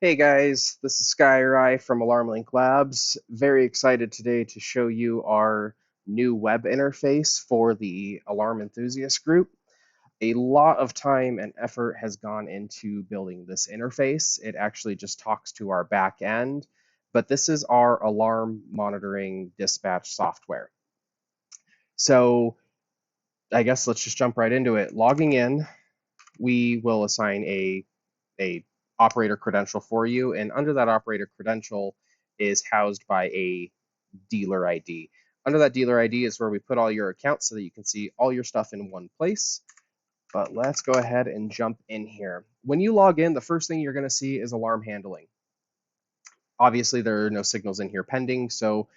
Hey guys, this is Sky from AlarmLink Labs. Very excited today to show you our new web interface for the Alarm Enthusiast group. A lot of time and effort has gone into building this interface. It actually just talks to our back end, but this is our alarm monitoring dispatch software. So I guess let's just jump right into it. Logging in, we will assign a operator credential for you, and under that operator credential is housed by a dealer ID. Under that dealer ID is where we put all your accounts so that you can see all your stuff in one place. But let's go ahead and jump in here. When you log in, the first thing you're going to see is alarm handling. Obviously, there are no signals in here pending, so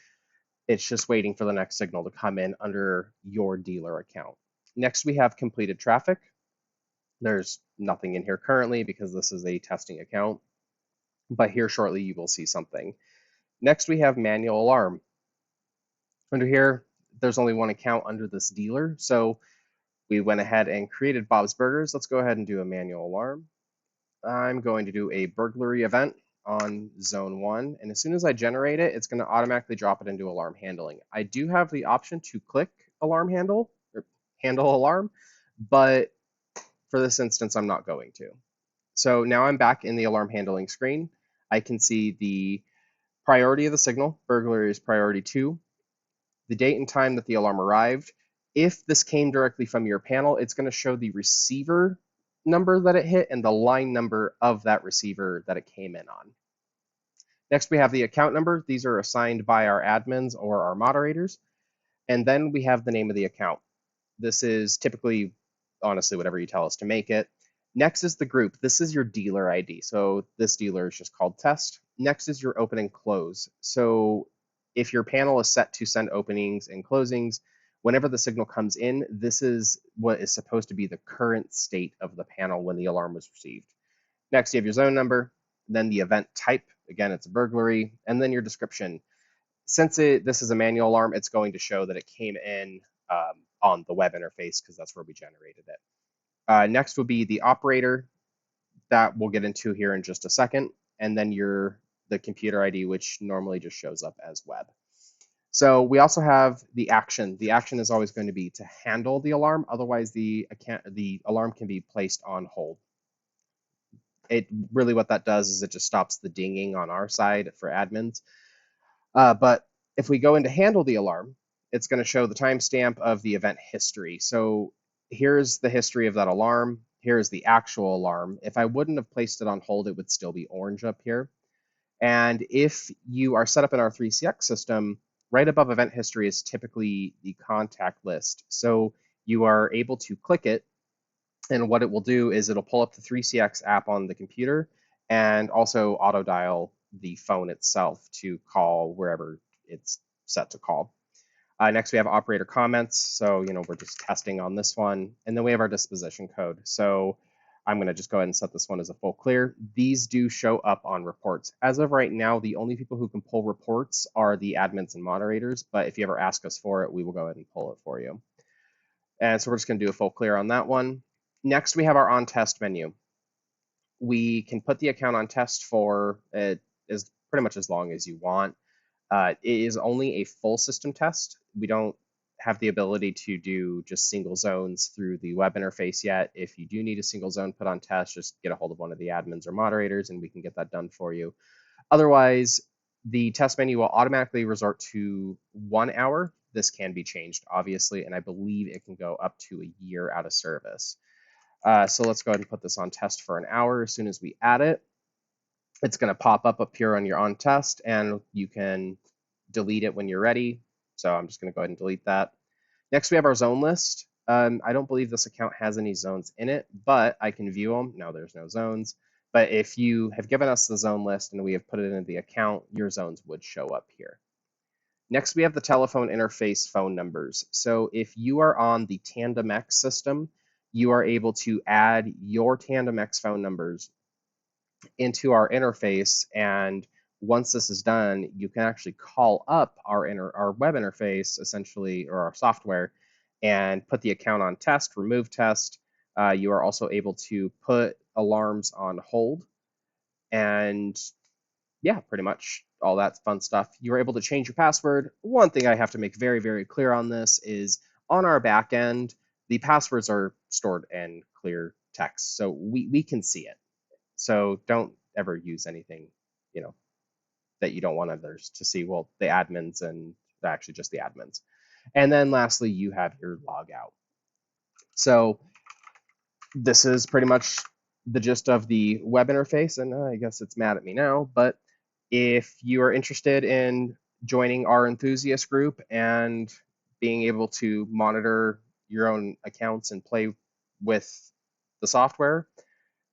it's just waiting for the next signal to come in under your dealer account. Next, we have completed traffic. There's nothing in here currently because this is a testing account, but here shortly you will see something. Next, we have manual alarm. Under here, there's only one account under this dealer, so we went ahead and created Bob's Burgers. Let's go ahead and do a manual alarm. I'm going to do a burglary event on zone 1, and as soon as I generate it, it's going to automatically drop it into alarm handling. I do have the option to click alarm handle or handle alarm, but for this instance, I'm not going to. So now I'm back in the alarm handling screen. I can see the priority of the signal. Burglary is priority 2. The date and time that the alarm arrived. If this came directly from your panel, it's going to show the receiver number that it hit and the line number of that receiver that it came in on. Next, we have the account number. These are assigned by our admins or our moderators. And then we have the name of the account. This is typically, honestly, whatever you tell us to make it. Next is the group. This is your dealer ID. So this dealer is just called test. Next is your open and close. So if your panel is set to send openings and closings, whenever the signal comes in, this is what is supposed to be the current state of the panel when the alarm was received. Next, you have your zone number, then the event type. Again, it's a burglary, and then your description. Since this is a manual alarm, it's going to show that it came in on the web interface because that's where we generated it. Next will be the operator that we'll get into here in just a second, and then the computer ID, which normally just shows up as web. So we also have the action. The action is always going to be to handle the alarm. Otherwise, the alarm can be placed on hold. It really what that does is it just stops the dinging on our side for admins. But if we go into handle the alarm, it's going to show the timestamp of the event history. So here's the history of that alarm. Here's the actual alarm. If I wouldn't have placed it on hold, it would still be orange up here. And if you are set up in our 3CX system, right above event history is typically the contact list. So you are able to click it, and what it will do is it'll pull up the 3CX app on the computer and also auto dial the phone itself to call wherever it's set to call. Next, we have operator comments. So, we're just testing on this one. And then we have our disposition code. So I'm going to just go ahead and set this one as a full clear. These do show up on reports. As of right now, the only people who can pull reports are the admins and moderators. But if you ever ask us for it, we will go ahead and pull it for you. And so we're just going to do a full clear on that one. Next, we have our on test menu. We can put the account on test for it is pretty much as long as you want. It is only a full system test. We don't have the ability to do just single zones through the web interface yet. If you do need a single zone put on test, just get a hold of one of the admins or moderators and we can get that done for you. Otherwise, the test menu will automatically resort to 1 hour. This can be changed, obviously, and I believe it can go up to a year out of service. So let's go ahead and put this on test for an hour. As soon as we add it, it's going to pop up here on your on test, and you can delete it when you're ready. So I'm just going to go ahead and delete that. Next, we have our zone list. I don't believe this account has any zones in it, but I can view them. No, there's no zones. But if you have given us the zone list and we have put it into the account, your zones would show up here. Next, we have the telephone interface phone numbers. So if you are on the TandemX system, you are able to add your TandemX phone numbers into our interface, and once this is done, you can actually call up our web interface, essentially, or our software, and put the account on test, remove test. You are also able to put alarms on hold, And yeah, pretty much all that fun stuff. You're able to change your password. One thing I have to make very, very clear on this is on our back end, the passwords are stored in clear text, so we can see it. So don't ever use anything, you know, that you don't want others to see. Well, the admins and actually just the admins. And then lastly, you have your log out. So this is pretty much the gist of the web interface, and I guess it's mad at me now, but if you are interested in joining our enthusiast group and being able to monitor your own accounts and play with the software,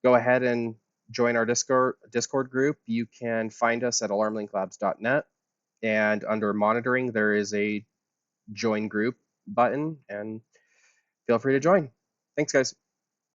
go ahead and join our Discord group. You can find us at alarmlinklabs.net, and under monitoring, there is a join group button, and feel free to join. Thanks, guys.